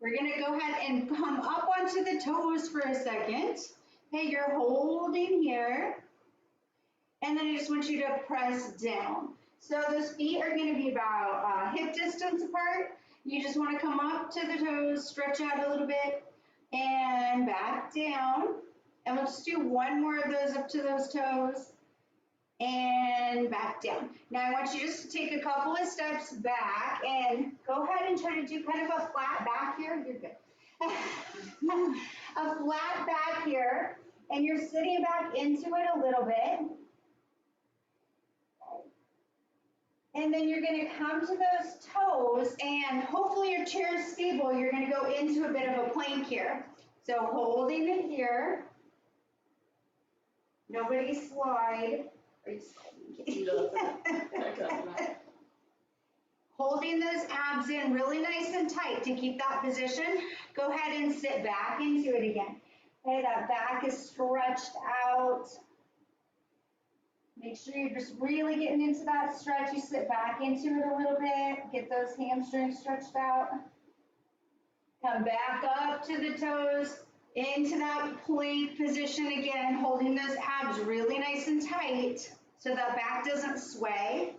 We're going to go ahead and come up onto the toes for a second. Okay, you're holding here. And then I just want you to press down. So those feet are going to be about hip distance apart. You just want to come up to the toes, stretch out a little bit, and back down. And we'll just do one more of those up to those toes and back down. Now I want you just to take a couple of steps back and go ahead and try to do kind of a flat back here. You're good. A flat back here, and you're sitting back into it a little bit. And then you're going to come to those toes, and hopefully your chair is stable. You're going to go into a bit of a plank here. So holding it here. Nobody slide. Are you sliding? Holding those abs in really nice and tight to keep that position. Go ahead and sit back into it again. Okay, that back is stretched out. Make sure you're just really getting into that stretch. You sit back into it a little bit. Get those hamstrings stretched out. Come back up to the toes, into that plank position again, holding those abs really nice and tight so that back doesn't sway.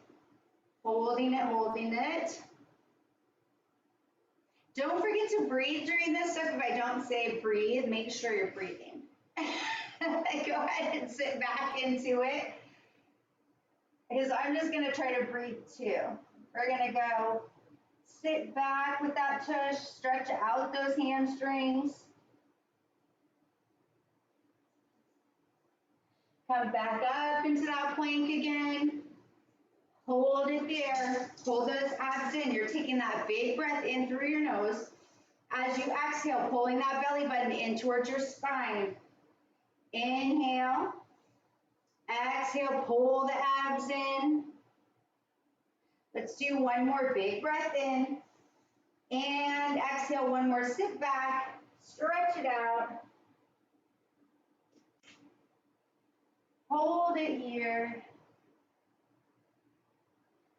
Holding it, holding it. Don't forget to breathe during this stuff. If I don't say breathe, make sure you're breathing. Go ahead and sit back into it. Because I'm just going to try to breathe too. We're going to go sit back with that tush, stretch out those hamstrings. Come back up into that plank again. Hold it there. Hold those abs in. You're taking that big breath in through your nose. As you exhale, pulling that belly button in towards your spine. Inhale. Exhale, pull the abs in. Let's do one more big breath in. And exhale, one more. Sit back, stretch it out. Hold it here.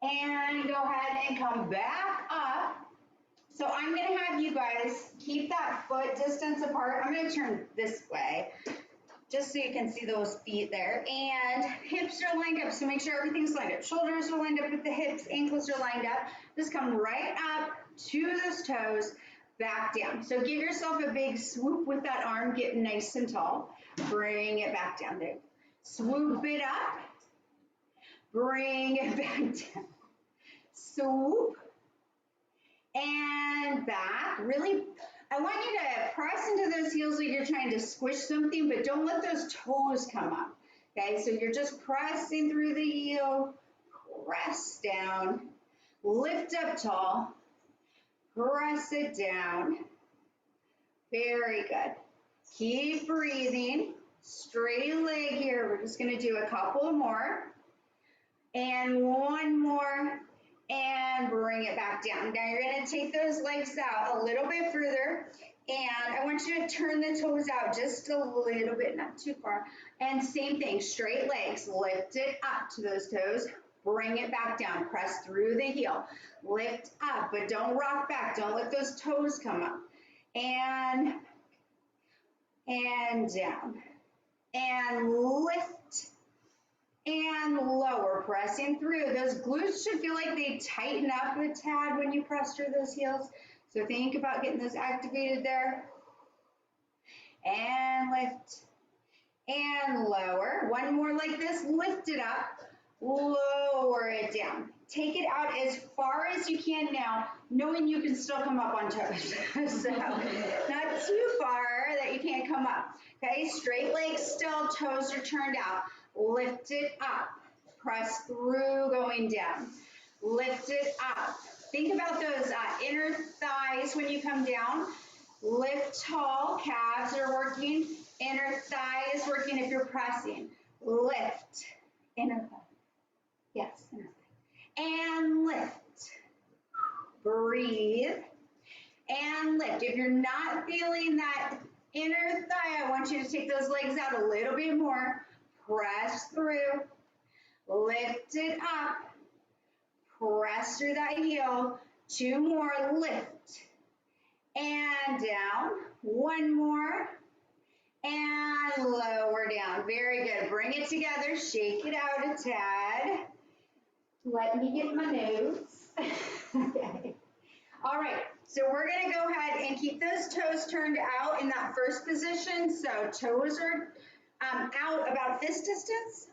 And go ahead and come back up. So I'm going to have you guys keep that foot distance apart. I'm going to turn this way, just so you can see those feet there. And hips are lined up, so make sure everything's lined up. Shoulders are lined up with the hips, ankles are lined up. Just come right up to those toes, back down. So give yourself a big swoop with that arm, get nice and tall. Bring it back down there. Swoop it up, bring it back down. Swoop, and back. Really, I want you to press into those heels like you're trying to squish something, but don't let those toes come up. Okay, so you're just pressing through the heel, press down, lift up tall, press it down. Very good. Keep breathing. Straight leg here. We're just going to do a couple more. And one more. And bring it back down. Now you're going to take those legs out a little bit further, and I want you to turn the toes out just a little bit, not too far. And same thing, straight legs, lift it up to those toes, bring it back down, press through the heel, lift up, but don't rock back, don't let those toes come up. And down, and lift. And lower, pressing through. Those glutes should feel like they tighten up a tad when you press through those heels. So think about getting those activated there. And lift. And lower. One more like this. Lift it up. Lower it down. Take it out as far as you can now, knowing you can still come up on toes. So not too far that you can't come up. Okay, straight legs still, toes are turned out. Lift it up, press through, going down. Lift it up. Think about those inner thighs when you come down. Lift tall, calves are working. Inner thigh is working if you're pressing. Lift, inner thigh. Yes, inner thigh. And lift. Breathe. And lift. If you're not feeling that inner thigh, I want you to take those legs out a little bit more. Press through, lift it up, press through that heel, two more, lift, and down. One more. And lower down. Very good. Bring it together. Shake it out a tad. Let me get my notes. Okay. All right. So we're going to go ahead and keep those toes turned out in that first position. So toes are out about this distance.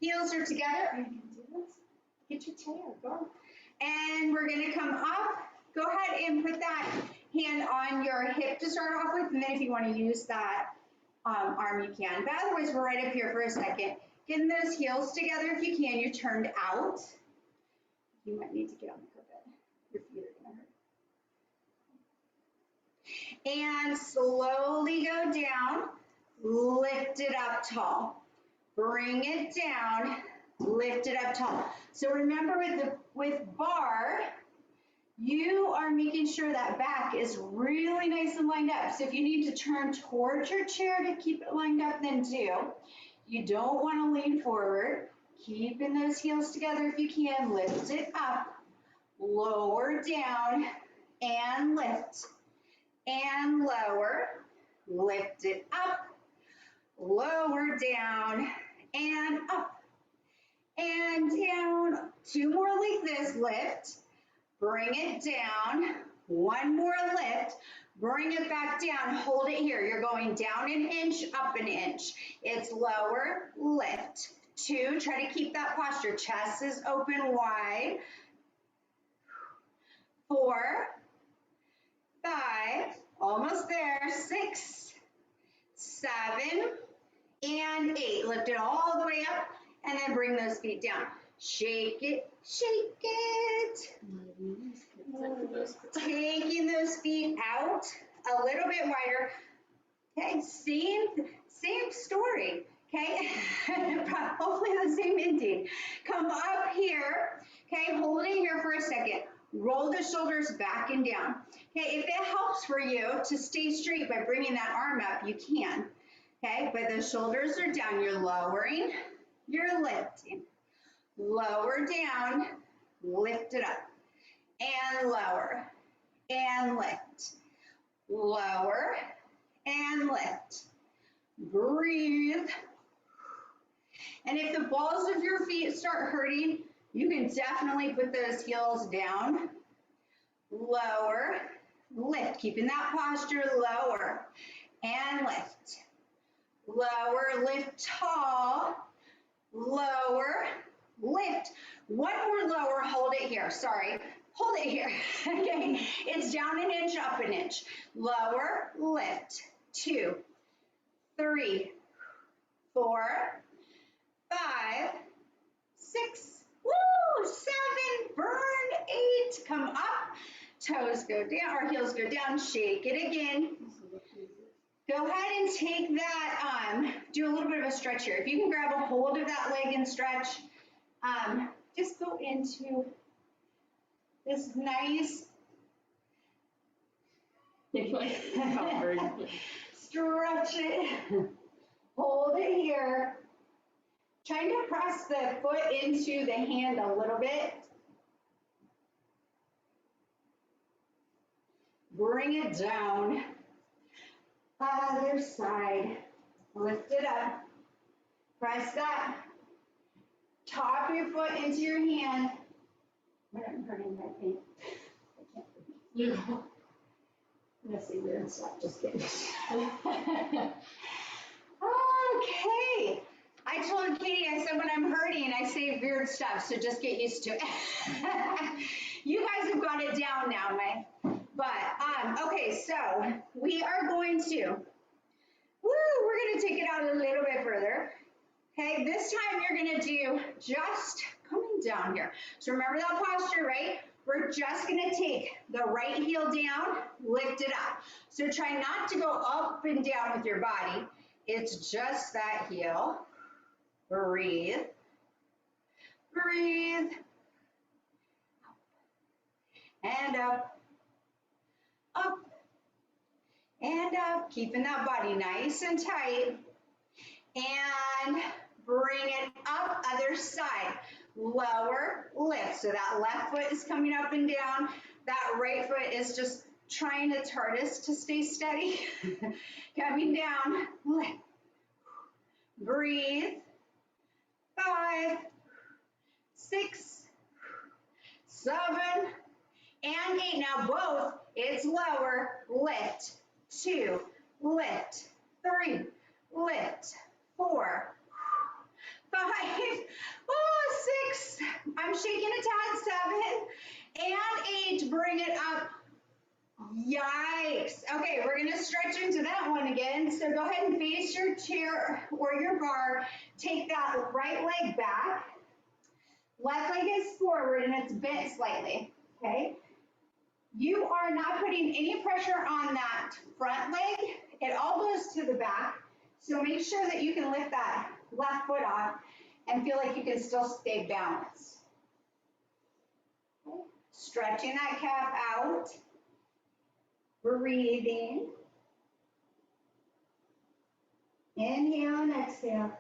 Heels are together. Get your tail. Go. And we're going to come up. Go ahead and put that hand on your hip to start off with. And then if you want to use that arm, you can. But otherwise, we're right up here for a second. Getting those heels together if you can. You're turned out. You might need to get on the carpet. Your feet are going to hurt. And slowly go down. Lift it up tall. Bring it down. Lift it up tall. So remember with barre, you are making sure that back is really nice and lined up. So if you need to turn towards your chair to keep it lined up, then do. You don't want to lean forward. Keeping those heels together if you can. Lift it up. Lower down and lift. And lower. Lift it up. Lower down and up. And down. Two more like this. Lift. Bring it down. One more lift. Bring it back down. Hold it here. You're going down an inch, up an inch. It's lower, lift. Two, try to keep that posture. Chest is open wide. 4, 5, almost there. 6, 7, and 8. Lift it all the way up and then bring those feet down. Shake it, shake it. Taking those feet out a little bit wider. Okay, same story. Okay, hopefully the same ending. Come up here. Okay, hold it here for a second. Roll the shoulders back and down. Okay, if it helps for you to stay straight by bringing that arm up, you can. Okay, but the shoulders are down. You're lowering, you're lifting. Lower down, lift it up. And lower, and lift. Lower, and lift. Breathe. And if the balls of your feet start hurting, you can definitely put those heels down. Lower, lift. Keeping that posture lower, and lift. Lower, lift tall. Lower, lift. One more lower, hold it here. Sorry. Hold it here. Okay. It's down an inch, up an inch. Lower, lift. 2, 3, 4, 5, 6, woo, 7, burn, 8. Come up. Toes go down, or heels go down. Shake it again. Go ahead and take that, do a little bit of a stretch here. If you can grab a hold of that leg and stretch, just go into this nice stretch it. Hold it here. Trying to press the foot into the hand a little bit. Bring it down. Other side. Lift it up. Press that. Top your foot into your hand. I'm hurting my feet. I can't breathe. I'm gonna say weird stuff. Just kidding. Okay. I told Katie, I said when I'm hurting, I say weird stuff, so just get used to it. You guys have got it down now, May. But, okay, so we are going to, we're going to take it out a little bit further. Okay, this time you're going to do just coming down here. So remember that posture, right? We're just going to take the right heel down, lift it up. So try not to go up and down with your body. It's just that heel. Breathe. Breathe. And up. Up. And up. Keeping that body nice and tight. And bring it up, other side. Lower, lift. So that left foot is coming up and down. That right foot is just trying its hardest to stay steady. Coming down, lift, breathe, 5, 6, 7, and 8. Now both, it's lower, lift, 2, lift, 3, lift, 4, 5, 6, I'm shaking a tad, 7, and 8, bring it up. Yikes. Okay, we're gonna stretch into that one again. So go ahead and face your chair or your bar. Take that right leg back. Left leg is forward and it's bent slightly, okay? You are not putting any pressure on that front leg. It all goes to the back. So make sure that you can lift that left foot off and feel like you can still stay balanced. Okay. Stretching that calf out. Breathing. Inhale and exhale.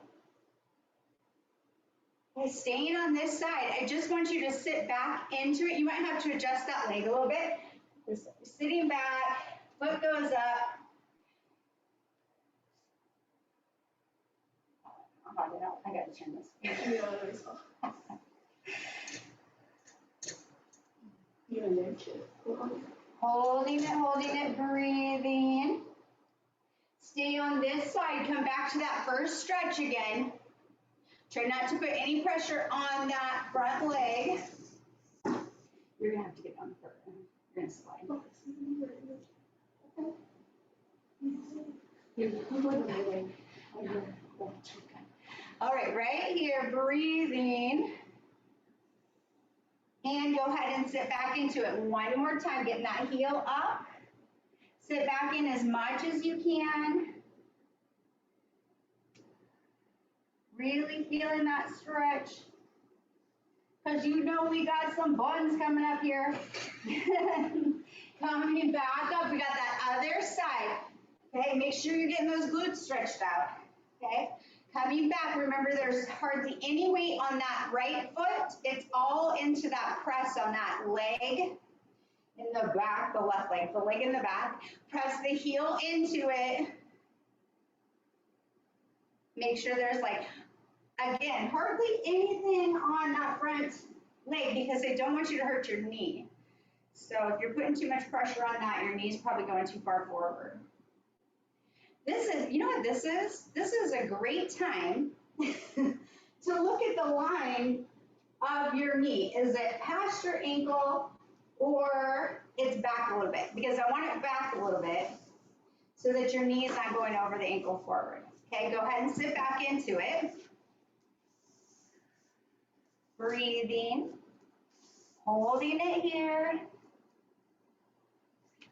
Okay, staying on this side, I just want you to sit back into it. You might have to adjust that leg a little bit. Just sitting back, foot goes up. Oh, I got to turn this. Holding it, breathing. Stay on this side, come back to that first stretch again. Try not to put any pressure on that front leg. You're gonna have to get on the front. You're gonna slide. All right, right here, breathing. And go ahead and sit back into it one more time, getting that heel up. Sit back in as much as you can. Really feeling that stretch. Because you know we got some buns coming up here. Coming back up, we got that other side. Okay, make sure you're getting those glutes stretched out. Okay, coming back, remember there's hardly any weight on that right foot. It's all into that press on that leg in the back, the left leg, the leg in the back. Press the heel into it. Make sure there's like, again, hardly anything on that front leg because they don't want you to hurt your knee. So if you're putting too much pressure on that, your knee's probably going too far forward. This is, you know what this is? This is a great time to look at the line of your knee. Is it past your ankle or it's back a little bit? Because I want it back a little bit so that your knee is not going over the ankle forward. Okay, go ahead and sit back into it. Breathing, holding it here.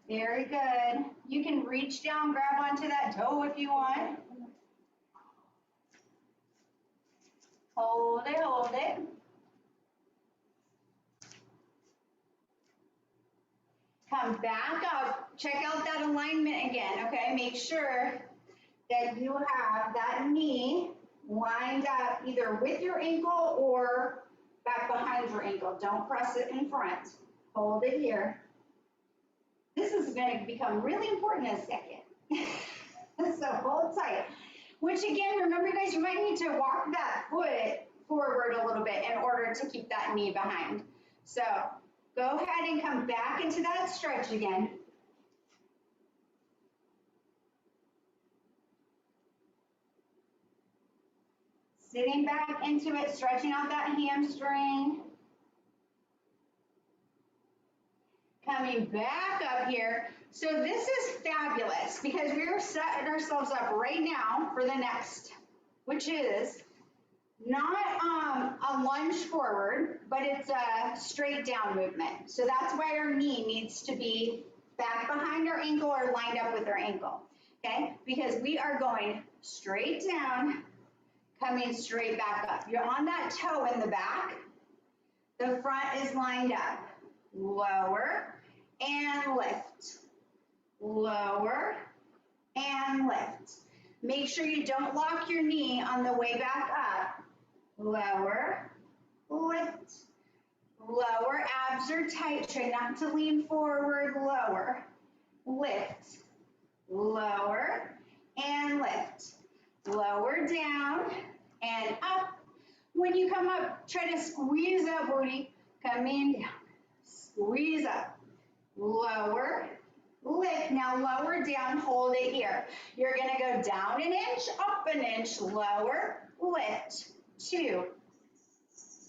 Very good. You can reach down, grab onto that toe if you want. Hold it, hold it. Come back up. Check out that alignment again, okay? Make sure that you have that knee lined up either with your ankle or back behind your ankle. Don't press it in front. Hold it here. This is going to become really important in a second. So hold tight. Which again, remember guys, you might need to walk that foot forward a little bit in order to keep that knee behind. So go ahead and come back into that stretch again. Sitting back into it, stretching out that hamstring. Coming back up here. So this is fabulous because we're setting ourselves up right now for the next, which is not a lunge forward, but it's a straight down movement. So that's why our knee needs to be back behind our ankle or lined up with our ankle, okay? Because we are going straight down, coming straight back up. You're on that toe in the back. The front is lined up. Lower and lift. Lower and lift. Make sure you don't lock your knee on the way back up. Lower, lift. Lower, abs are tight. Try not to lean forward. Lower. lift, lower, and lift. Lower down and up. When you come up, try to squeeze that booty. Come in, down. Squeeze up. Lower, lift. Now lower down, hold it here. You're gonna go down an inch, up an inch, lower, lift. 2,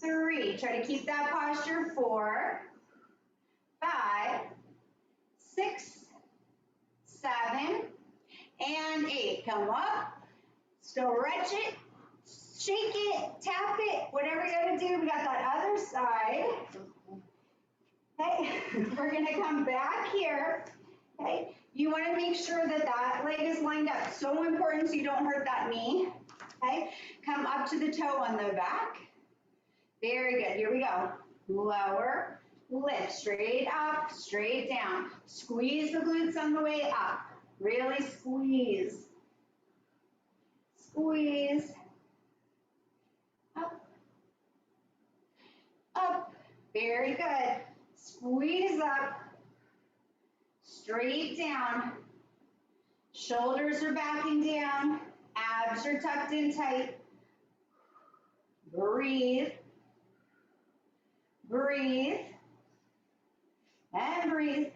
3. Try to keep that posture. 4, 5, 6, 7, and 8. Come up, stretch it, shake it, tap it, whatever you gotta do. We got that other side. Okay, we're gonna come back here. Okay, you wanna make sure that that leg is lined up. So important so you don't hurt that knee. Okay, come up to the toe on the back. Very good, here we go. Lower, lift, straight up, straight down. Squeeze the glutes on the way up. Really squeeze. Squeeze. Up. Up. Very good. Squeeze up. Straight down. Shoulders are backing down. Abs are tucked in tight. Breathe. Breathe. And breathe.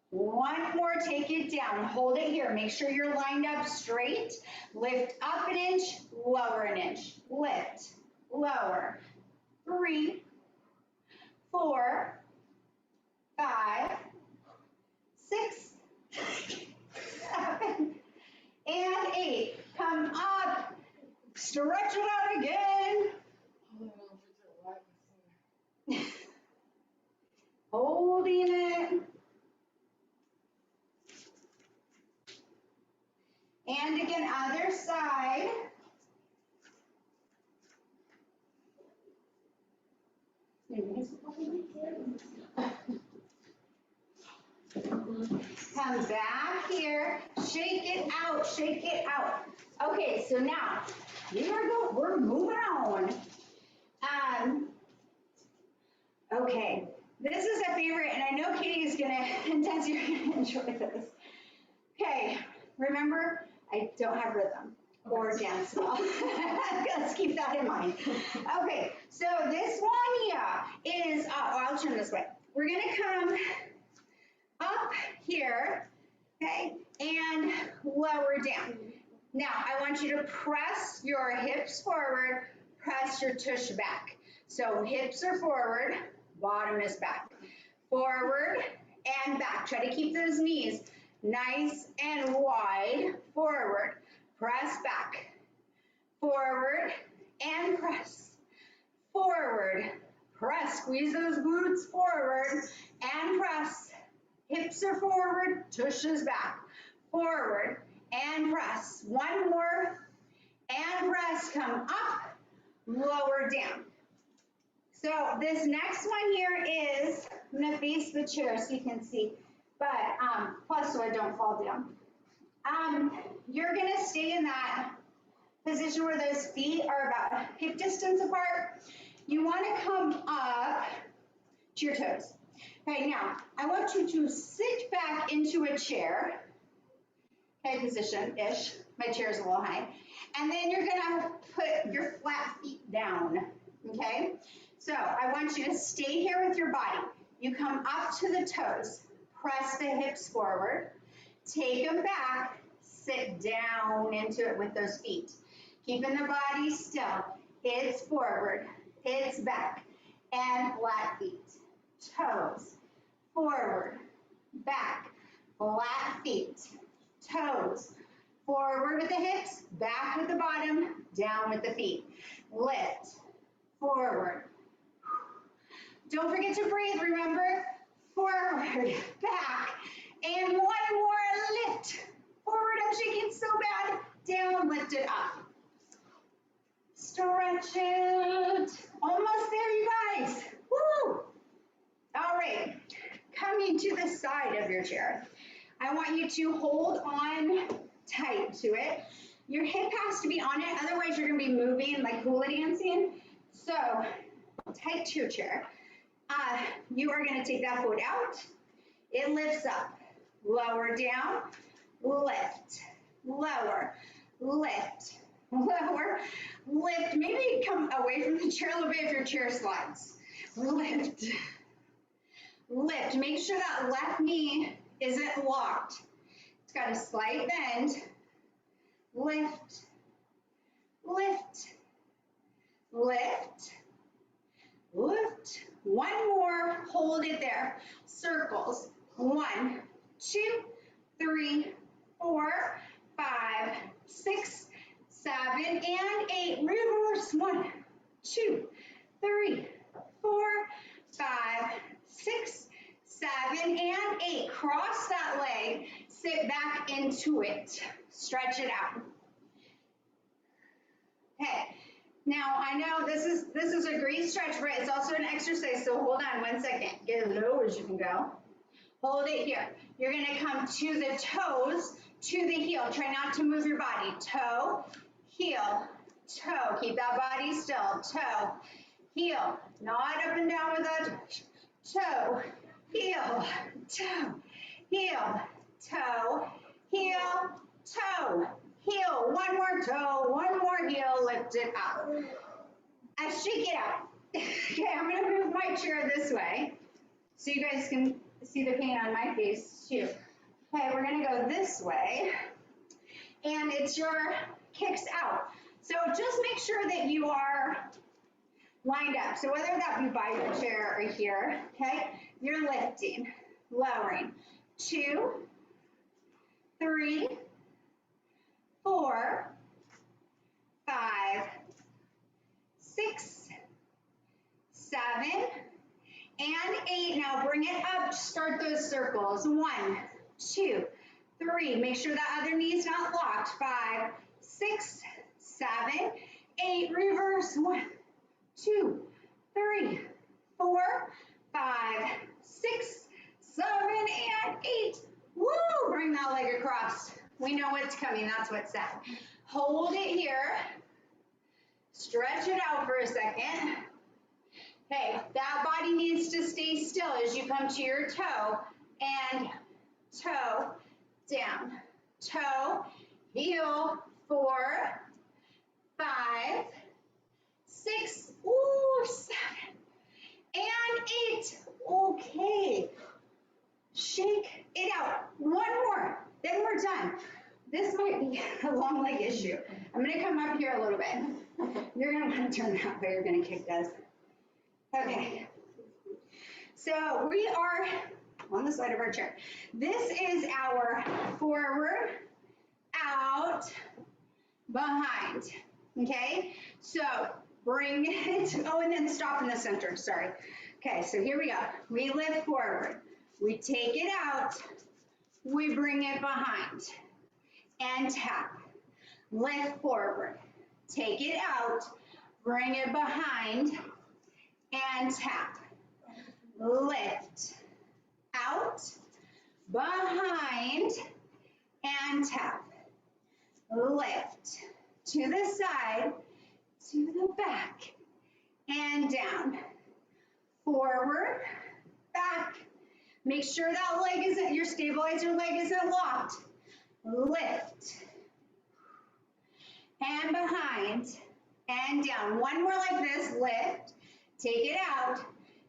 One more, take it down. Hold it here. Make sure you're lined up straight. Lift up an inch, lower an inch. Lift, lower. 3, 4, 5, 6, 7, and 8. Come up. Stretch it out again. Holding it. And again, other side. Come back here, shake it out, shake it out. Okay, so now, we're moving on. Okay, this is a favorite, and I know Katie is gonna, Intense, you're gonna enjoy this. Okay, remember, I don't have rhythm or dance well. Let's keep that in mind. Okay, so this one here is, I'll turn this way. We're gonna come up here, okay, and lower down. Now, I want you to press your hips forward, press your tush back. So hips are forward, bottom is back. Forward and back. Try to keep those knees nice and wide. Forward, press back. Forward and press. Forward, press. Squeeze those glutes forward and press. Hips are forward, tush is back. Forward and press. One more and press. Come up, lower down. So this next one here is, I'm gonna face the chair so you can see, but plus so I don't fall down. You're gonna stay in that position where those feet are about hip distance apart. You wanna come up to your toes. Okay, now I want you to sit back into a chair, okay, position-ish. My chair's a little high. And then you're gonna put your flat feet down, okay? So I want you to stay here with your body. You come up to the toes, press the hips forward, take them back, sit down into it with those feet. Keeping the body still. It's forward, it's back, and flat feet. Toes, forward, back, flat feet, toes, forward with the hips, back with the bottom, down with the feet. Lift, forward. Don't forget to breathe, remember? Forward, back, and one more lift. Forward, I'm shaking so bad. Down, lift it up. Stretch it. Almost there, you guys. Woo! All right, coming to the side of your chair. I want you to hold on tight to it. Your hip has to be on it, otherwise you're gonna be moving like hula dancing. So, tight to your chair. You are gonna take that foot out. It lifts up. lower down, lift, lower, lift, lower, lift. Maybe come away from the chair a little bit if your chair slides. Lift, lift. Make sure that left knee isn't locked. It's got a slight bend. Lift, lift, lift, lift. One more, hold it there. Circles. 1, 2, 3, 4, 5, 6, 7, and 8. Reverse. 1, 2, 3, 4, 5, 6, 7, and 8. Cross that leg. Sit back into it. Stretch it out. Okay. Now I know this is a great stretch, but it's also an exercise. So hold on 1 second. Get as low as you can go. Hold it here. You're going to come to the toes, to the heel. Try not to move your body. Toe, heel, toe. Keep that body still. Toe, heel. Not up and down with that. Toe, heel, toe, heel, toe, heel, toe, heel. One more toe, one more heel. Lift it up. I shake it out. Okay, I'm going to move my chair this way so you guys can see the pain on my face too. Okay, we're going to go this way, and it's your kicks out. So just make sure that you are lined up. So whether that be by your chair or here, okay, you're lifting, lowering. 2, 3, 4, 5, 6, 7, and 8. Now bring it up. Start those circles. 1, 2, 3. Make sure that other knee is not locked. 5, 6, 7, 8. Reverse. 1, 2, 3, 4, 5, 6, 7, and 8. Woo! Bring that leg across. We know what's coming. That's what's said. Hold it here. Stretch it out for a second. Okay, that body needs to stay still as you come to your toe and toe down. Toe, heel, 4, 5, 6, ooh, 7, and 8. Okay. Shake it out. One more, then we're done. This might be a long leg issue. I'm going to come up here a little bit. You're going to want to turn that way. You're going to kick this. Okay. So we are on the side of our chair. This is our forward, out, behind. Okay. So bring it. Oh, and then stop in the center. Sorry. Okay. So here we go. We lift forward. We take it out. We bring it behind. And tap. Lift forward. Take it out. Bring it behind. And tap. Lift. Out. Behind. And tap. Lift. To the side. To the back. And down. Forward. Back. Make sure that leg isn't, your stabilizer leg isn't locked. Lift. And behind. And down. One more like this. Lift. Take it out.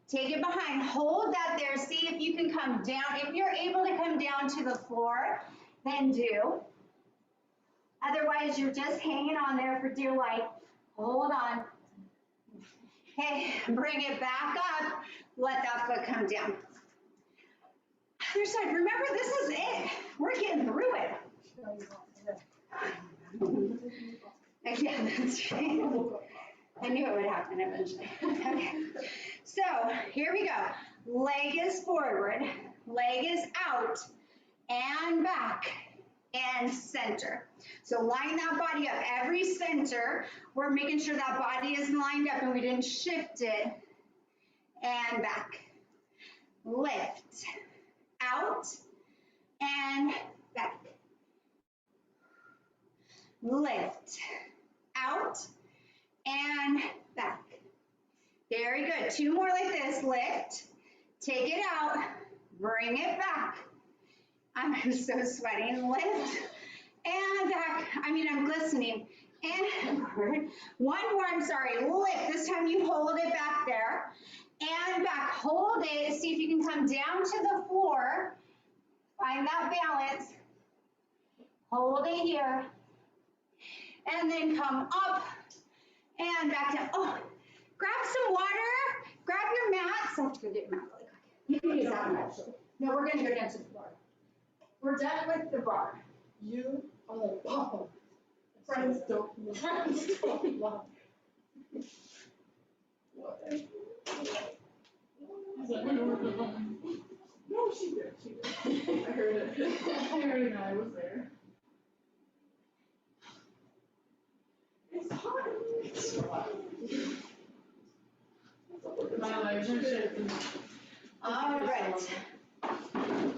Take it behind. Hold that there. See if you can come down. If you're able to come down to the floor, then do. Otherwise, you're just hanging on there for dear life. Hold on. Okay, bring it back up. Let that foot come down. Other side. Remember, this is it. We're getting through it. Yeah, that's right. I knew it would happen eventually. Okay. So here we go. Leg is forward, leg is out, and back, and center. So line that body up. Every center, we're making sure that body is lined up and we didn't shift it. And back. Lift. Out. And back. Lift. Out. And back. Very good. Two more like this. Lift. Take it out. Bring it back. I'm so sweaty. Lift and back. I mean, I'm glistening. And forward. One more, I'm sorry. Lift. This time you hold it back there. And back. Hold it. See if you can come down to the floor. Find that balance. Hold it here. And then come up and back down. Oh, grab some water. Grab your mats. I have to go get your mat really quick. You can use that one actually. No, we're going to go down to the bar. We're done with the bar. You are the bomb. Friends don't love. What? No, she did. I heard it. I heard it. I was there. It's hot. It's hot. My legs are shaking. All right.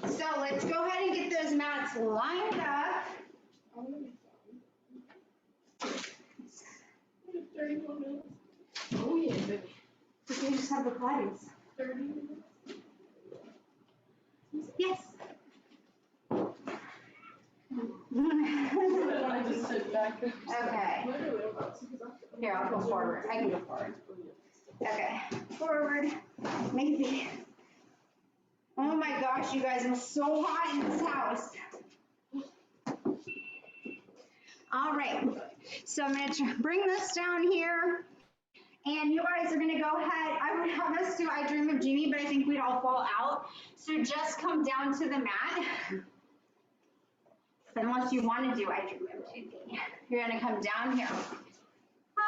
So let's go ahead and get those mats lined up. 31 minutes. Oh yeah, baby. We just have the Pilates. 30 minutes. Yes. I just sit back. Okay. Here, I'll go forward. I can go forward. Okay. Forward. Maybe. Oh my gosh, you guys, it's so hot in this house. All right. So I'm going to bring this down here. And you guys are going to go ahead. I would have us do I Dream of Jeannie, but I think we'd all fall out. So just come down to the mat. Unless you want to do I Dream of Jeannie. You're going to come down here.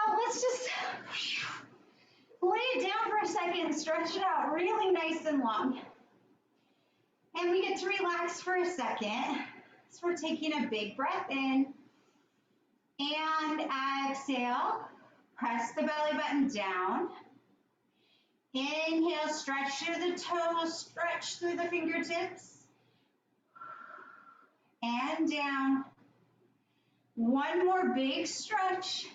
Let's just lay it down for a second. Stretch it out really nice and long. And we get to relax for a second. So we're taking a big breath in. And exhale. Press the belly button down. Inhale, stretch through the toes, stretch through the fingertips. And down. One more big stretch.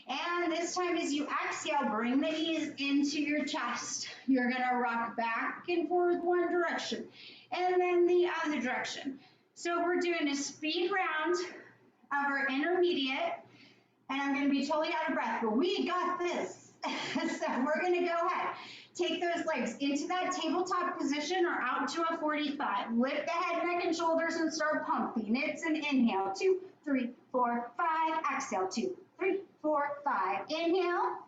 And this time as you exhale, bring the knees into your chest. You're going to rock back and forth one direction and then the other direction. So we're doing a speed round of our intermediate. And I'm going to be totally out of breath, but we got this. So we're going to go ahead. Take those legs into that tabletop position or out to a 45. Lift the head, neck, and shoulders and start pumping. It's an inhale. 2, 3, 4, 5. Exhale. 2, 3, 4, 5. Inhale.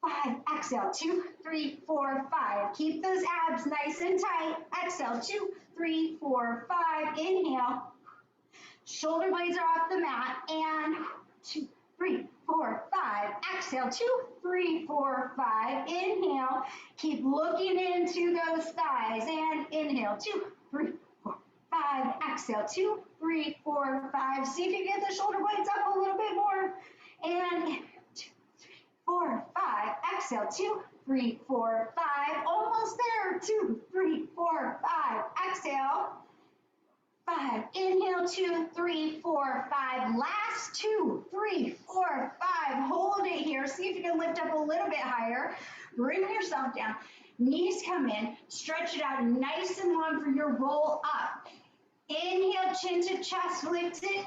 5. Exhale. 2, 3, 4, 5. Keep those abs nice and tight. Exhale. 2, 3, 4, 5. Inhale. Shoulder blades are off the mat. And 2, 3, 4, 5. Exhale. 2, 3, 4, 5. Inhale. Keep looking into those thighs. And inhale. 2, 3, 4, 5. Exhale. 2, 3, 4, 5. See if you get the shoulder blades up a little bit more. And 2, 3, 4, 5. Exhale. 2, 3, 4, 5. Almost there. 2, 3, 4, 5. Exhale. 5. Inhale, 2, 3, 4, 5. Last 2, 3, 4, 5. Hold it here. See if you can lift up a little bit higher. Bring yourself down. Knees come in. Stretch it out nice and long for your roll up. Inhale, chin to chest. Lift it.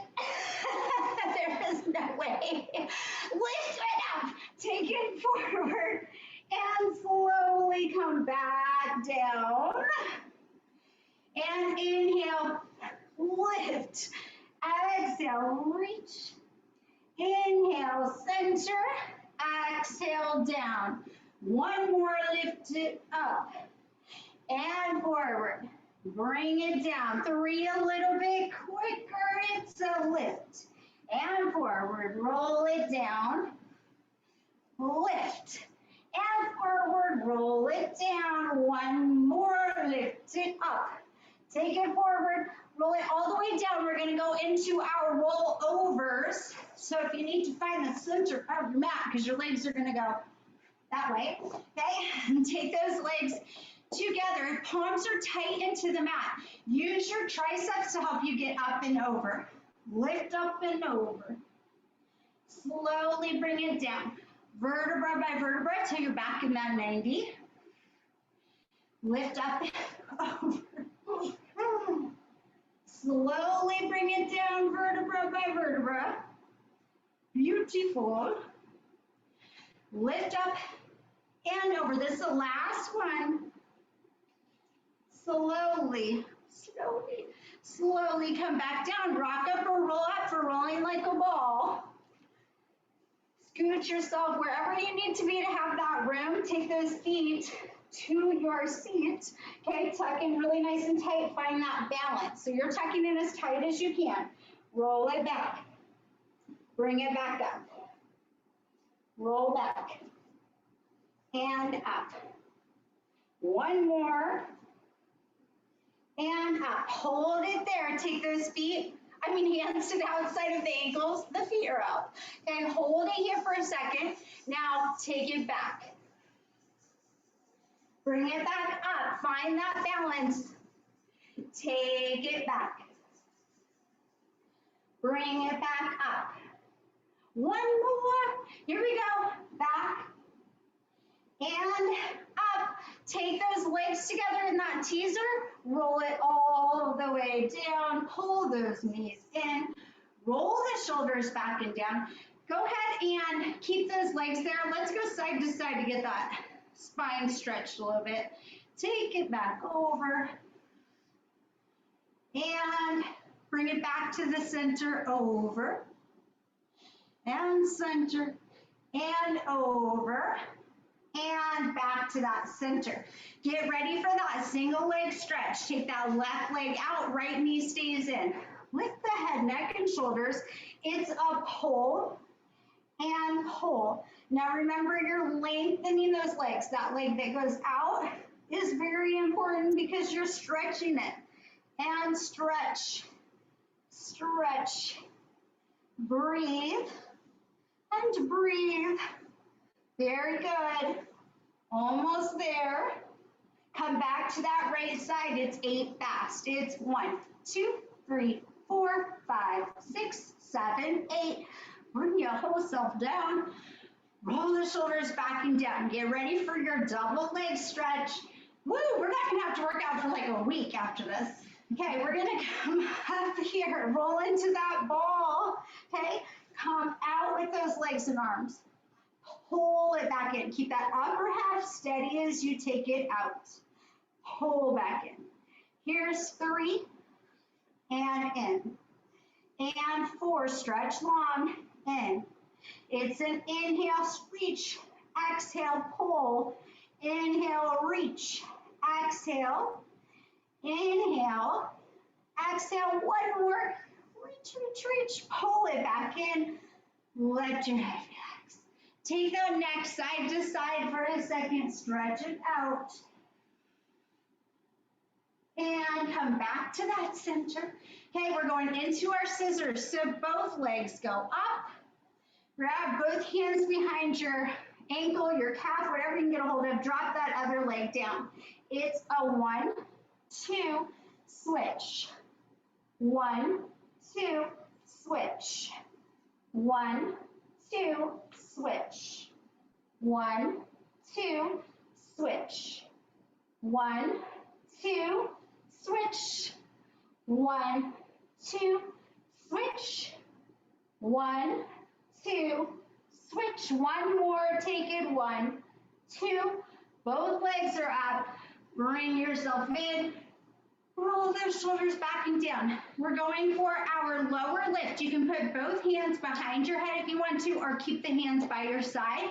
There is no way. Lift it up. Take it forward. And slowly come back down. And inhale, lift. Exhale, reach. Inhale, center. Exhale, down. One more, lift it up. And forward. Bring it down. 3 a little bit quicker. It's a lift. And forward. Roll it down. Lift. And forward. Roll it down. One more. Lift it up. Take it forward, roll it all the way down. We're going to go into our rollovers. So if you need to find the center of your mat, because your legs are going to go that way, okay? And take those legs together. Palms are tight into the mat. Use your triceps to help you get up and over. Lift up and over. Slowly bring it down. Vertebra by vertebra till you're back in that 90. Lift up and over. it down vertebra by vertebra. Beautiful. Lift up and over. This is the last one. Slowly, slowly, slowly come back down. Rock up or roll up for rolling like a ball. Scoot yourself wherever you need to be to have that room. Take those feet to your seat. Okay, tuck in really nice and tight. Find that balance. So you're tucking in as tight as you can. Roll it back. Bring it back up. Roll back. And up. One more. And up. Hold it there. Take those hands to the outside of the ankles. The feet are out. Okay, hold it here for a second. Now take it back. Bring it back up. Find that balance. Take it back. Bring it back up. One more. Here we go. Back and up. Take those legs together in that teaser. Roll it all the way down. Pull those knees in. Roll the shoulders back and down. Go ahead and keep those legs there. Let's go side to side to get that spine stretched a little bit. Take it back over. And bring it back to the center, over. And center. And over. And back to that center. Get ready for that single leg stretch. Take that left leg out, right knee stays in. Lift the head, neck, and shoulders. It's a pull and pull. Now remember, you're lengthening those legs. That leg that goes out is very important because you're stretching it. And stretch, stretch. Breathe and breathe. Very good. Almost there. Come back to that right side. It's 8 fast. It's 1, 2, 3, 4, 5, 6, 7, 8. Bring your whole self down. Roll the shoulders back and down. Get ready for your double leg stretch. Woo, we're not gonna have to work out for like a week after this. Okay, we're gonna come up here, roll into that ball. Okay, come out with those legs and arms. Pull it back in. Keep that upper half steady as you take it out. Pull back in. Here's 3 and in. And 4, stretch long, in. It's an inhale, reach, exhale, pull. Inhale, reach, exhale, inhale, exhale, one more. Reach, reach, reach, pull it back in. Let your head relax. Take that neck side to side for a second. Stretch it out. And come back to that center. Okay, we're going into our scissors. So both legs go up. Grab both hands behind your ankle, your calf, whatever you can get a hold of. Drop that other leg down. It's a 1, 2, switch. 1, 2, switch. 1, 2, switch. 1, 2, switch. 1, 2, switch. 1, 2, switch. 1, 2, switch. One more, take it. 1, 2, both legs are up. Bring yourself in. Roll those shoulders back and down. We're going for our lower lift. You can put both hands behind your head if you want to, or keep the hands by your side.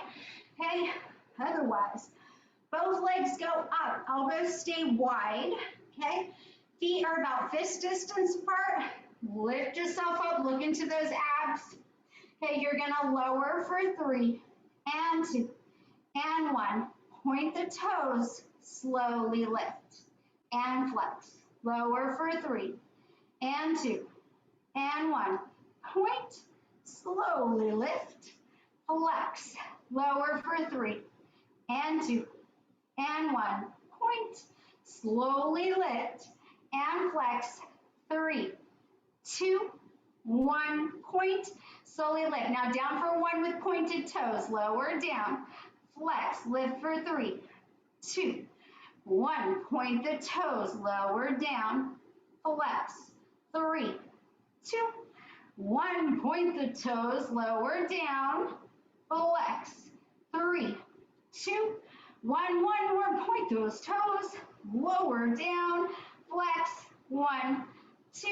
Okay, otherwise, both legs go up. Elbows stay wide. Okay, feet are about fist distance apart. Lift yourself up, look into those abs. Okay, you're gonna lower for 3 and 2 and 1. Point the toes, slowly lift and flex. Lower for 3 and 2 and 1. Point, slowly lift, flex. Lower for 3 and 2 and 1. Point, slowly lift and flex. 3, 2, 1. Point, slowly lift. Now down for 1 with pointed toes. Lower down, flex, lift for 3, 2, 1. Point the toes, lower down, flex. 3, 2, 1, point the toes, lower down, flex, 3, 2, 1, more, point those toes, lower down, flex, 1, 2,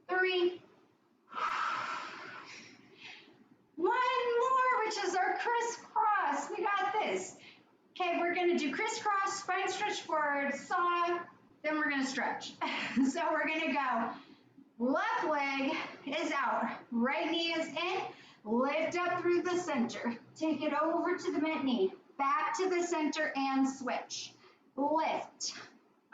3. One more, which is our crisscross. We got this. Okay, we're gonna do crisscross, spine stretch forward, saw, then we're gonna stretch. So we're gonna go, left leg is out, right knee is in, lift up through the center, take it over to the bent knee, back to the center and switch. Lift,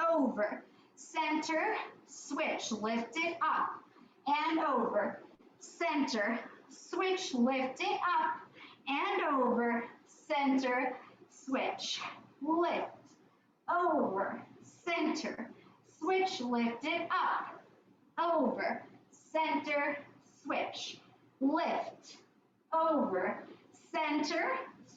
over, center, switch, lift it up and over, center, switch, lift it up and over, center, switch, lift, over, center, switch, lift it up, over, center, switch, lift, over, center,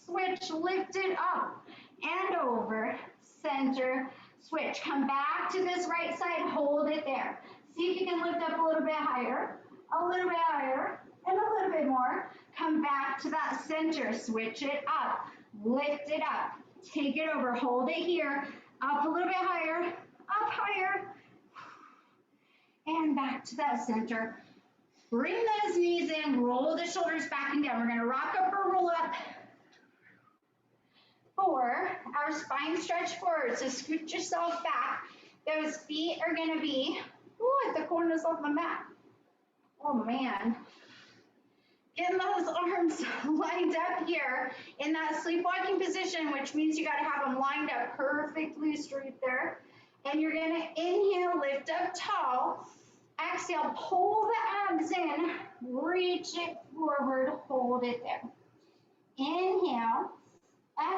switch, lift it up, and over, center, switch. Come back to this right side, hold it there. See if you can lift up a little bit higher, and a little bit more. Come back to that center, switch it up, lift it up, take it over, hold it here, up a little bit higher, up higher, and back to that center. Bring those knees in, roll the shoulders back and down. We're gonna rock up or roll up for our spine stretch forward. So scoot yourself back. Those feet are gonna be at the corners of the mat. Oh man. Getting those arms lined up here in that sleepwalking position, which means you got to have them lined up perfectly straight there. And you're going to inhale, lift up tall. Exhale, pull the abs in, reach it forward, hold it there. Inhale,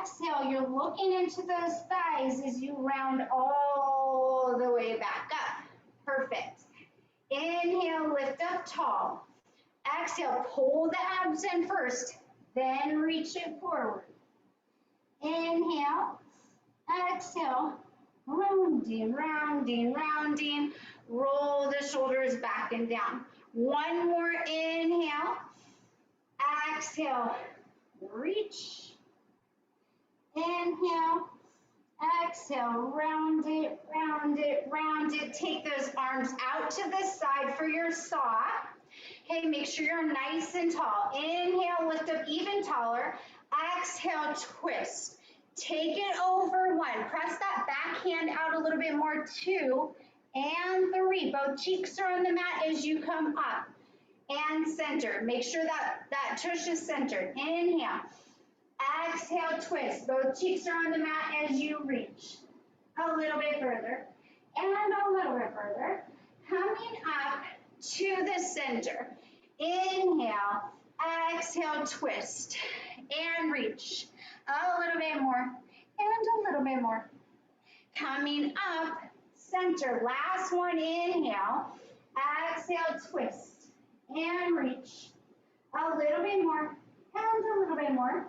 exhale, you're looking into those thighs as you round all the way back up. Perfect. Inhale, lift up tall. Exhale, pull the abs in first, then reach it forward. Inhale, exhale, rounding, rounding, rounding. Roll the shoulders back and down. One more inhale. Exhale, reach. Inhale, exhale, round it, round it, round it. Take those arms out to the side for your saw. Okay, make sure you're nice and tall. Inhale, lift up even taller. Exhale, twist. Take it over 1. Press that back hand out a little bit more. 2 and 3. Both cheeks are on the mat as you come up. And center. Make sure that tush is centered. Inhale. Exhale, twist. Both cheeks are on the mat as you reach. A little bit further. And a little bit further. Coming up to the center. Inhale, exhale, twist, and reach. A little bit more, and a little bit more. Coming up, center. Last one, inhale, exhale, twist, and reach. A little bit more, and a little bit more.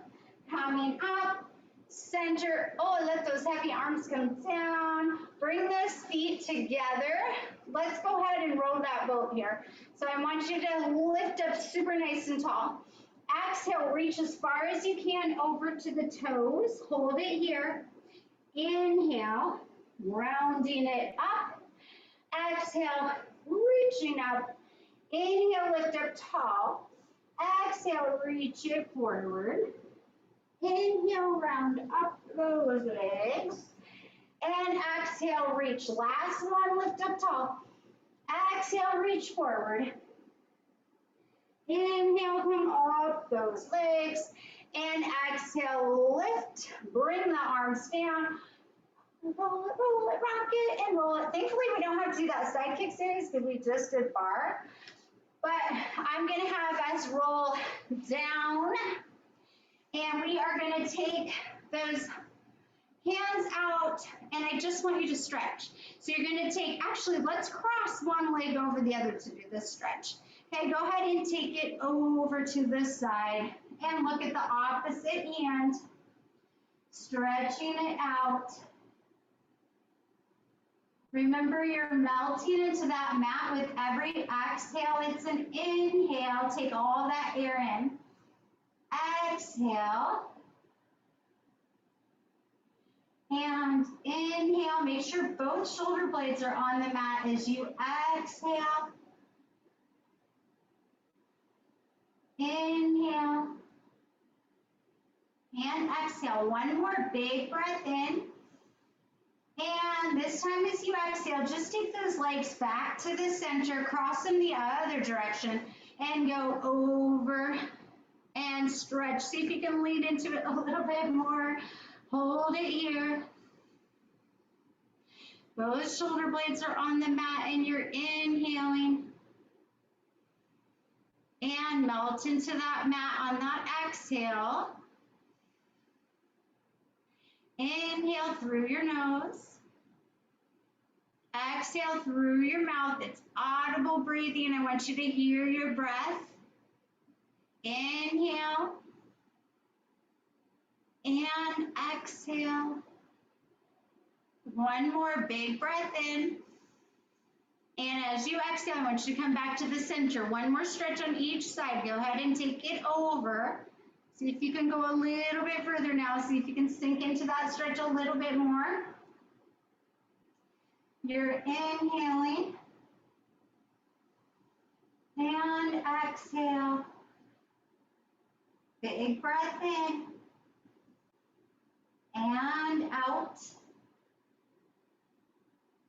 Coming up, center. Oh, let those heavy arms come down. Bring those feet together. Let's go ahead and roll that boat here. So I want you to lift up super nice and tall. Exhale, reach as far as you can over to the toes. Hold it here. Inhale, rounding it up. Exhale, reaching up. Inhale, lift up tall. Exhale, reach it forward. Inhale, round up those legs. And exhale, reach. Last one, lift up tall. Exhale, reach forward. Inhale, come up those legs. And exhale, lift. Bring the arms down. Roll it, rock it, and roll it. Thankfully, we don't have to do that side kick series because we just did bar. But I'm going to have us roll down. And we are going to take those hands out, and I just want you to stretch. So you're going to take, actually, let's cross one leg over the other to do this stretch. Okay, go ahead and take it over to this side, and look at the opposite hand, stretching it out. Remember, you're melting into that mat with every exhale. It's an inhale. Take all that air in. Exhale. And inhale. Make sure both shoulder blades are on the mat as you exhale. Inhale. And exhale. One more big breath in. And this time as you exhale, just take those legs back to the center, cross them the other direction, and go over and stretch. See if you can lean into it a little bit more. Hold it here. Both shoulder blades are on the mat and you're inhaling. And melt into that mat on that exhale. Inhale through your nose. Exhale through your mouth. It's audible breathing. I want you to hear your breath. Inhale. And exhale. One more big breath in. And as you exhale, I want you to come back to the center. One more stretch on each side. Go ahead and take it over. See if you can go a little bit further now. See if you can sink into that stretch a little bit more. You're inhaling. And exhale. Big breath in. And out.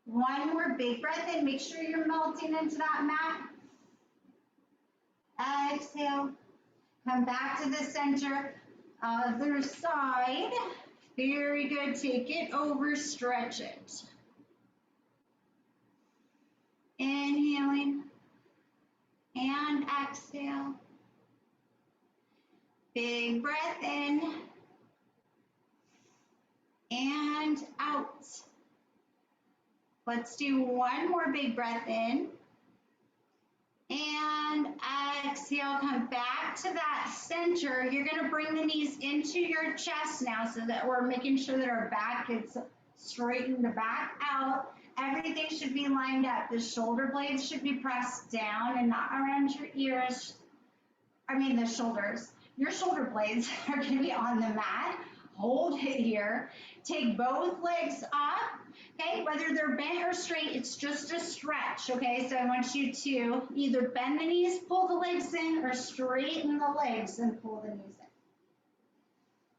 One more big breath in. Make sure you're melting into that mat. Exhale. Come back to the center. Other side. Very good. Take it over. Stretch it. Inhaling. And exhale. Big breath in. And out. Let's do one more big breath in. And exhale, come back to that center. You're gonna bring the knees into your chest now so that we're making sure that our back is straightened back out. Everything should be lined up. The shoulder blades should be pressed down and not around your ears. The shoulders. Your shoulder blades are gonna be on the mat. Hold it here. Take both legs up, okay? Whether they're bent or straight, it's just a stretch, okay? So I want you to either bend the knees, pull the legs in, or straighten the legs and pull the knees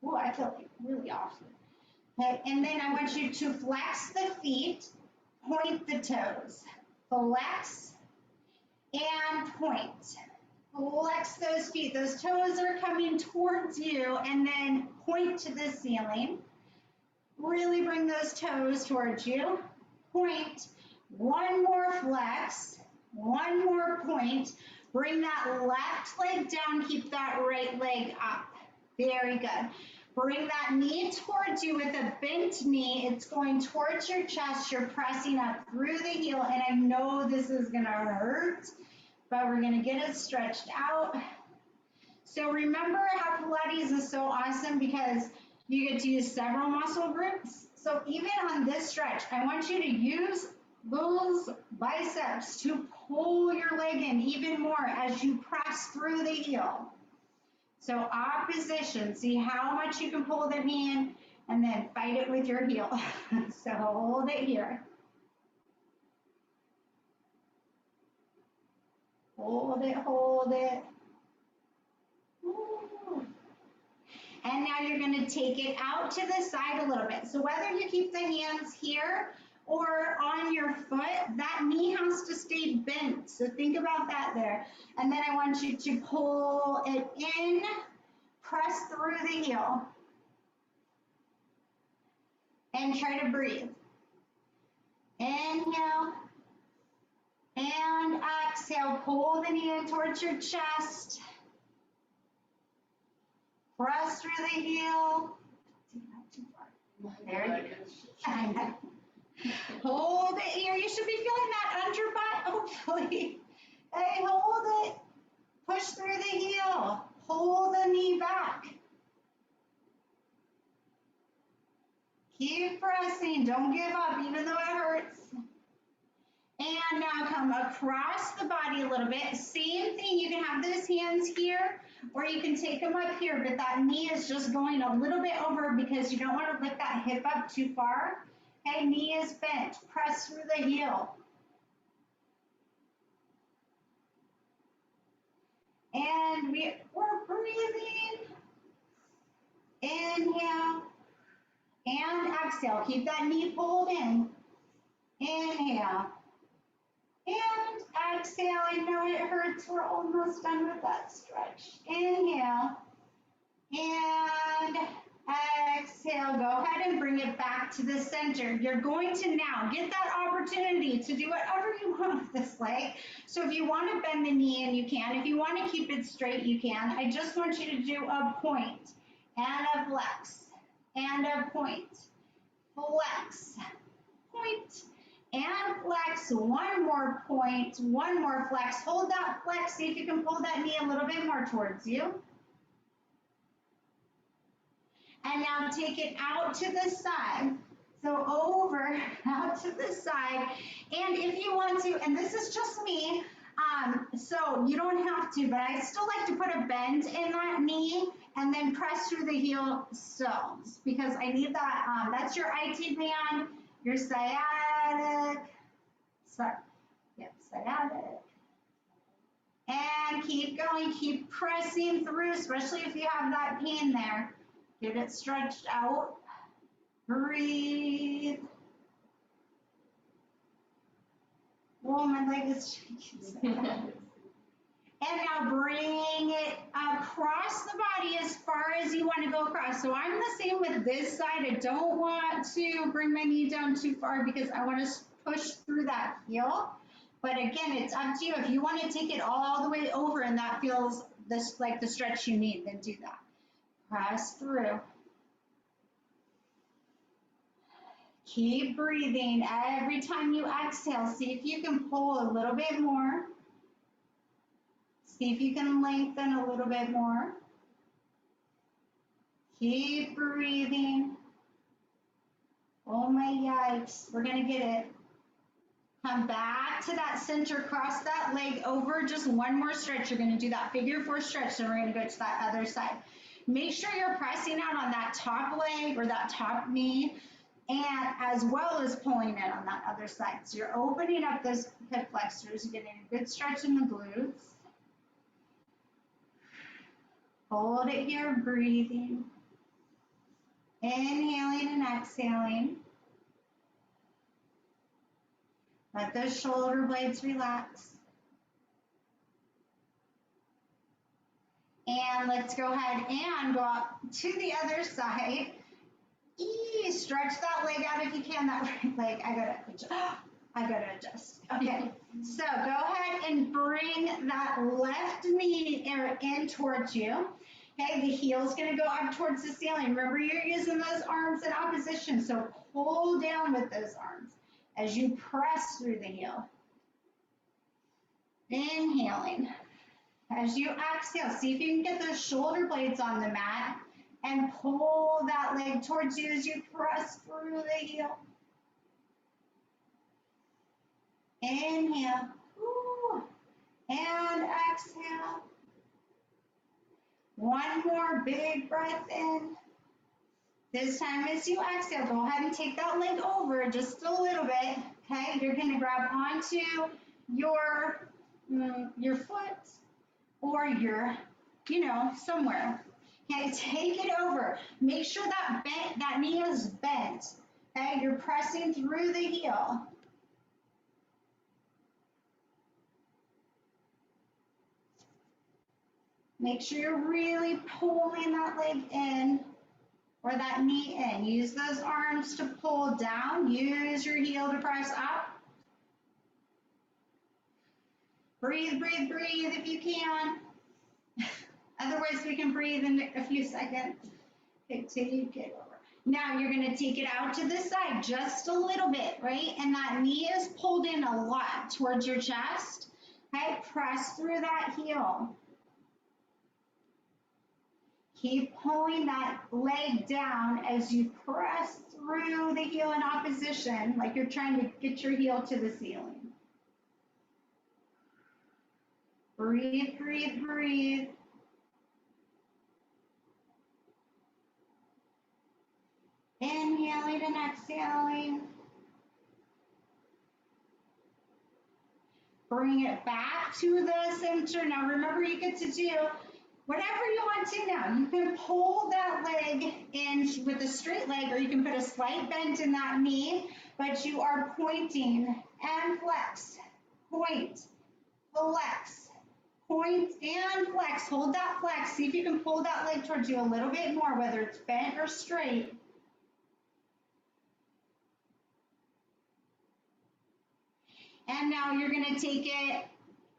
in. Ooh, I feel like really awesome. Okay, and then I want you to flex the feet, point the toes. Flex and point. Flex those feet. Those toes are coming towards you, and then point to the ceiling. Really bring those toes towards you. Point. One more flex. One more point. Bring that left leg down. Keep that right leg up. Very good. Bring that knee towards you with a bent knee. It's going towards your chest. You're pressing up through the heel, and I know this is going to hurt, but we're going to get it stretched out. So remember how Pilates is so awesome because you get to use several muscle groups. So even on this stretch, I want you to use those biceps to pull your leg in even more as you press through the heel. So opposition, see how much you can pull the knee in and then fight it with your heel. So hold it here. Hold it, hold it. Ooh. And now you're going to take it out to the side a little bit. So whether you keep the hands here or on your foot, that knee has to stay bent. So think about that there. And then I want you to pull it in, press through the heel, and try to breathe. Inhale. And exhale, pull the knee in towards your chest. Press through the heel. Not too far. There you go. Hold it here. You should be feeling that under butt, hopefully. Hey, hold it. Push through the heel. Pull the knee back. Keep pressing. Don't give up, even though it hurts. And now come across the body a little bit. Same thing, you can have those hands here, or you can take them up here, but that knee is just going a little bit over because you don't want to lift that hip up too far. Okay, knee is bent. Press through the heel. And we're breathing. Inhale and exhale. Keep that knee pulled in. Inhale and exhale. I know it hurts. We're almost done with that stretch. Inhale and exhale. Go ahead and bring it back to the center. You're going to now get that opportunity to do whatever you want with this leg. So if you want to bend the knee in, you can. If you want to keep it straight, you can. I just want you to do a point and a flex and a point, flex, point, and flex. One more point, one more flex. Hold that flex. See if you can pull that knee a little bit more towards you. And now take it out to the side. So over, out to the side. And if you want to, and this is just me, so you don't have to, but I still like to put a bend in that knee and then press through the heel stones because I need that. That's your IT band, your sciatic, sorry, yep, sciatic. And keep going, keep pressing through, especially if you have that pain there. Get it stretched out. Breathe. Oh, my leg is shaking. And now bring it across the body as far as you want to go across. So I'm the same with this side. I don't want to bring my knee down too far because I want to push through that heel. But again, it's up to you. If you want to take it all the way over and that feels this like the stretch you need, then do that. Press through. Keep breathing. Every time you exhale, see if you can pull a little bit more. See if you can lengthen a little bit more. Keep breathing. Oh my yikes. We're going to get it. Come back to that center. Cross that leg over. Just one more stretch. You're going to do that figure four stretch. Then we're going to go to that other side. Make sure you're pressing out on that top leg or that top knee, and as well as pulling it on that other side. So you're opening up those hip flexors. You're getting a good stretch in the glutes. Hold it here, breathing. Inhaling and exhaling. Let those shoulder blades relax. And let's go ahead and go up to the other side. Stretch that leg out if you can. That right leg, I gotta adjust. Okay, so go ahead and bring that left knee in towards you. Okay, the heel's gonna go up towards the ceiling. Remember, you're using those arms in opposition, so pull down with those arms as you press through the heel. Inhaling. As you exhale, see if you can get those shoulder blades on the mat and pull that leg towards you as you press through the heel. Inhale. Ooh. And exhale. One more big breath in. This time as you exhale, go ahead and take that leg over just a little bit. Okay, you're going to grab onto your foot or your, somewhere. Okay, take it over. Make sure that knee is bent. Okay, you're pressing through the heel. Make sure you're really pulling that leg in or that knee in. Use those arms to pull down. Use your heel to press up. Breathe, breathe, breathe if you can. Otherwise, we can breathe in a few seconds. Okay, till you get over. Now you're going to take it out to the side just a little bit, right? And that knee is pulled in a lot towards your chest. Okay, press through that heel. Keep pulling that leg down as you press through the heel in opposition, like you're trying to get your heel to the ceiling. Breathe, breathe, breathe. Inhaling and exhaling. Bring it back to the center. Now remember, you get to do whatever you want to now. You can pull that leg in with a straight leg, or you can put a slight bend in that knee, but you are pointing and flex. Point, flex, point and flex. Hold that flex. See if you can pull that leg towards you a little bit more, whether it's bent or straight. And now you're going to take it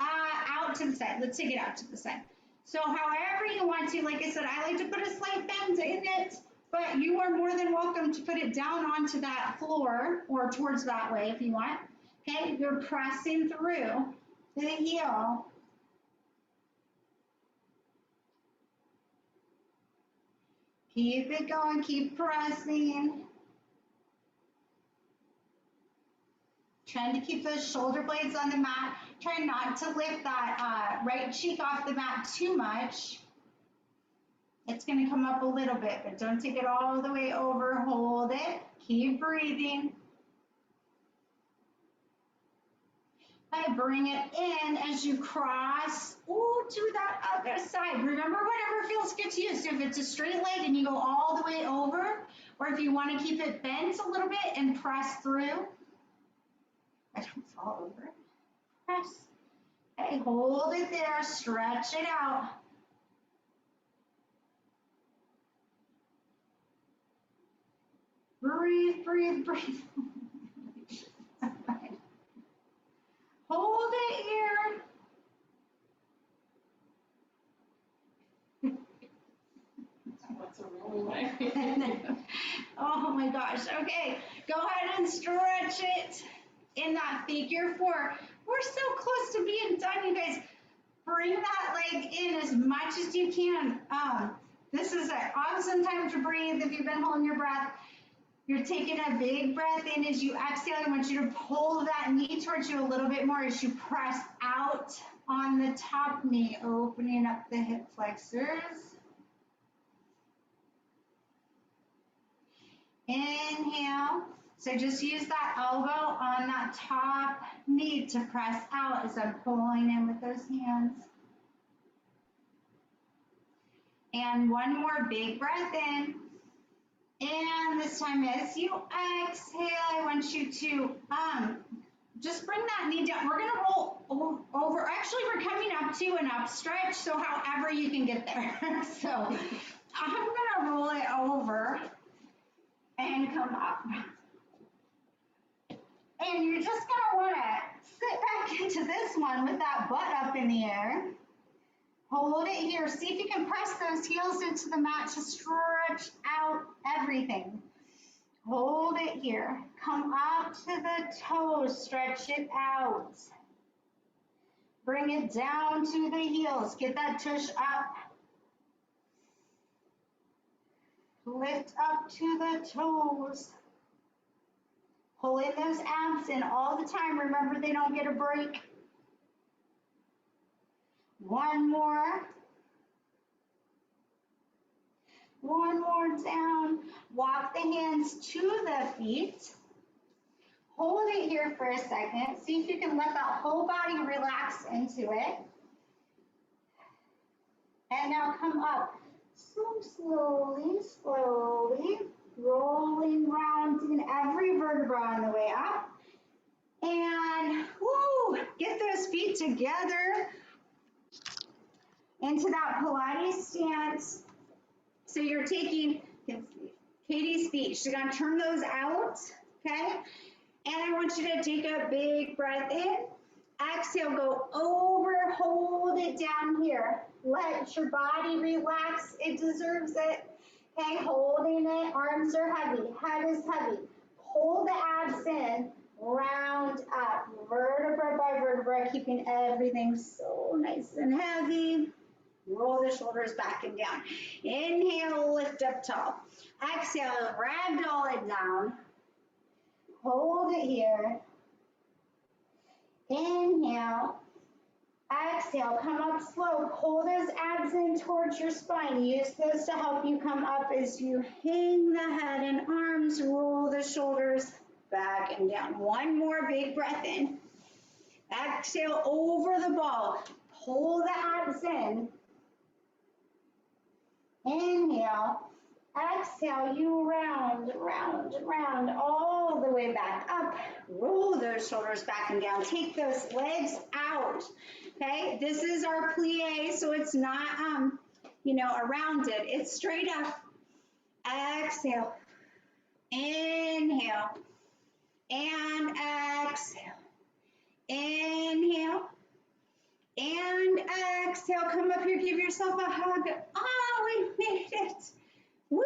out to the side. Let's take it out to the side. So however you want to, like I said, I like to put a slight bend in it, but you are more than welcome to put it down onto that floor or towards that way if you want. Okay, you're pressing through to the heel. Keep it going, keep pressing. Trying to keep those shoulder blades on the mat. Try not to lift that right cheek off the mat too much. It's going to come up a little bit, but don't take it all the way over. Hold it. Keep breathing. Bring it in as you cross to that other side. Remember, whatever feels good to you. So if it's a straight leg and you go all the way over, or if you want to keep it bent a little bit and press through. I don't fall over. Press. Okay, hold it there. Stretch it out. Breathe, breathe, breathe. Hold it here. What's a rolling way? Oh my gosh. Okay, go ahead and stretch it in that figure four. We're so close to being done, you guys. Bring that leg in as much as you can. This is an awesome time to breathe if you've been holding your breath. You're taking a big breath in as you exhale. I want you to pull that knee towards you a little bit more as you press out on the top knee, opening up the hip flexors. Inhale. So just use that elbow on that top knee to press out as I'm pulling in with those hands. And one more big breath in. And this time as you exhale, I want you to just bring that knee down. We're going to roll over. Actually, we're coming up to an up stretch, so however you can get there. So I'm going to roll it over and come up. And you're just going to want to sit back into this one with that butt up in the air. Hold it here. See if you can press those heels into the mat to stretch out everything. Hold it here. Come up to the toes. Stretch it out. Bring it down to the heels. Get that tush up. Lift up to the toes. Pull in those abs in all the time. Remember, they don't get a break. One more. One more down. Walk the hands to the feet. Hold it here for a second. See if you can let that whole body relax into it. And now come up. So slowly, slowly, rolling round in every vertebra on the way up. And woo, get those feet together into that Pilates stance. So you're taking Katie's feet. She's going to turn those out, okay? And I want you to take a big breath in. Exhale, go over, hold it down here. Let your body relax. It deserves it. Okay, holding it. Arms are heavy. Head is heavy. Pull the abs in. Round up. Vertebra by vertebra, keeping everything so nice and heavy. Roll the shoulders back and down. Inhale, lift up tall. Exhale, ragdoll it down. Hold it here. Inhale. exhale, come up slow. Pull those abs in towards your spine. Use those to help you come up as you hang the head and arms, roll the shoulders back and down. One more big breath in. Exhale over the ball. Pull the abs in. Inhale. Exhale, you round, round, round, all the way back up. Roll those shoulders back and down. Take those legs out. Okay, this is our plie, so it's not, around it. It's straight up. Exhale. Inhale. And exhale. Inhale. And exhale. Come up here. Give yourself a hug. Oh, we made it. Woo!